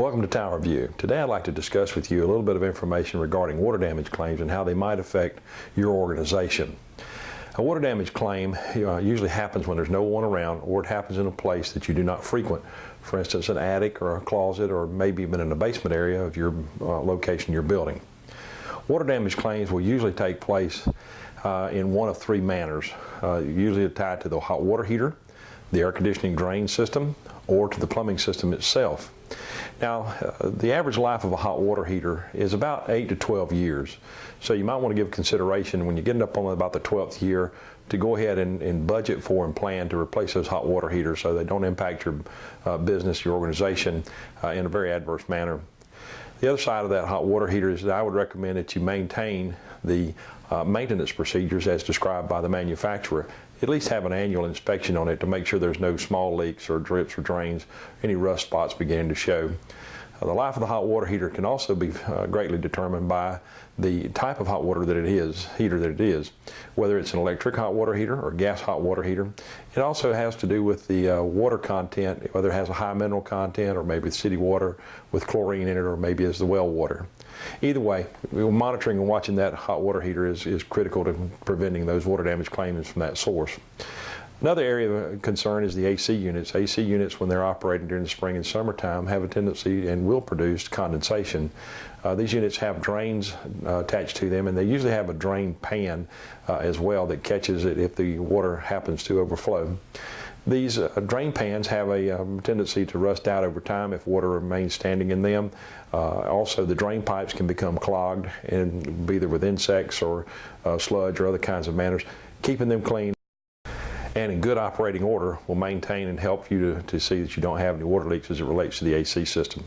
Welcome to Tower View. Today I'd like to discuss with you a little bit of information regarding water damage claims and how they might affect your organization. A water damage claim usually happens when there's no one around, or it happens in a place that you do not frequent. For instance, an attic or a closet, or maybe even in the basement area of your location you're building. Water damage claims will usually take place in one of three manners, usually tied to the hot water heater, the air conditioning drain system, or to the plumbing system itself. Now, the average life of a hot water heater is about 8 to 12 years. So you might want to give consideration when you get up on about the 12th year to go ahead and budget for and plan to replace those hot water heaters so they don't impact your business, your organization in a very adverse manner. The other side of that hot water heater is that I would recommend that you maintain the maintenance procedures as described by the manufacturer. At least have an annual inspection on it to make sure there's no small leaks or drips or drains, any rust spots beginning to show. The life of the hot water heater can also be greatly determined by the type of hot water that it is, whether it's an electric hot water heater or gas hot water heater. It also has to do with the water content, whether it has a high mineral content or maybe city water with chlorine in it, or maybe it's the well water. Either way, monitoring and watching that hot water heater is critical to preventing those water damage claims from that source. Another area of concern is the AC units. AC units, when they're operating during the spring and summertime, have a tendency and will produce condensation. These units have drains attached to them, and they usually have a drain pan as well that catches it if the water happens to overflow. These drain pans have a tendency to rust out over time if water remains standing in them. Also, the drain pipes can become clogged, and either with insects or sludge or other kinds of manners. Keeping them clean and in good operating order will maintain and help you to see that you don't have any water leaks as it relates to the AC system.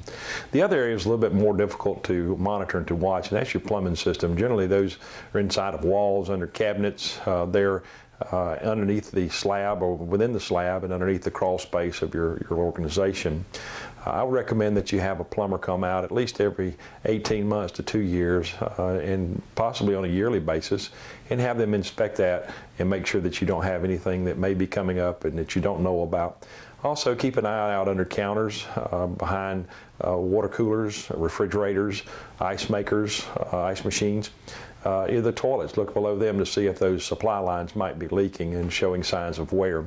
The other area is a little bit more difficult to monitor and to watch, and that's your plumbing system. Generally, those are inside of walls, under cabinets. They're underneath the slab or within the slab and underneath the crawl space of your organization. I would recommend that you have a plumber come out at least every 18 months to 2 years and possibly on a yearly basis, and have them inspect that and make sure that you don't have anything that may be coming up and that you don't know about. Also, keep an eye out under counters, behind water coolers, refrigerators, ice makers, ice machines. The toilets, look below them to see if those supply lines might be leaking and showing signs of wear.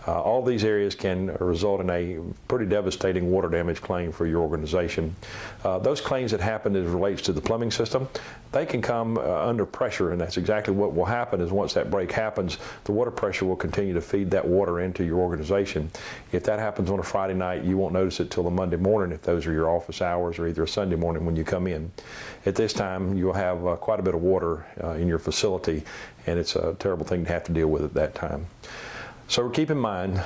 All these areas can result in a pretty devastating water damage claim for your organization. Those claims that happen as it relates to the plumbing system, they can come under pressure, and that's exactly what will happen. Is once that break happens, the water pressure will continue to feed that water into your organization. If that happens on a Friday night, you won't notice it till the Monday morning if those are your office hours, or either a Sunday morning when you come in. At this time, you'll have quite a bit of water in your facility, and it's a terrible thing to have to deal with at that time. So keep in mind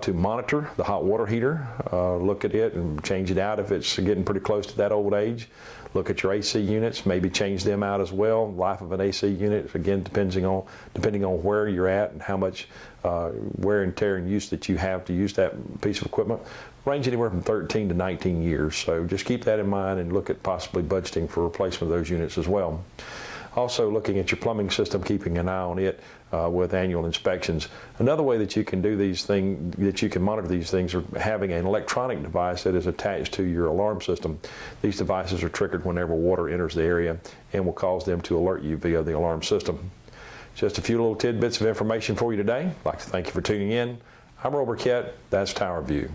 to monitor the hot water heater, look at it and change it out if it's getting pretty close to that old age. Look at your AC units, maybe change them out as well. Life of an AC unit, again, depending on where you're at and how much wear and tear and use that you have to use that piece of equipment. Range anywhere from 13 to 19 years. So just keep that in mind and look at possibly budgeting for replacement of those units as well. Also, looking at your plumbing system, keeping an eye on it with annual inspections. Another way that you can do these things, that you can monitor these things, are having an electronic device that is attached to your alarm system. These devices are triggered whenever water enters the area and will cause them to alert you via the alarm system. Just a few little tidbits of information for you today. I'd like to thank you for tuning in. I'm Roe Burkett. That's Tower View.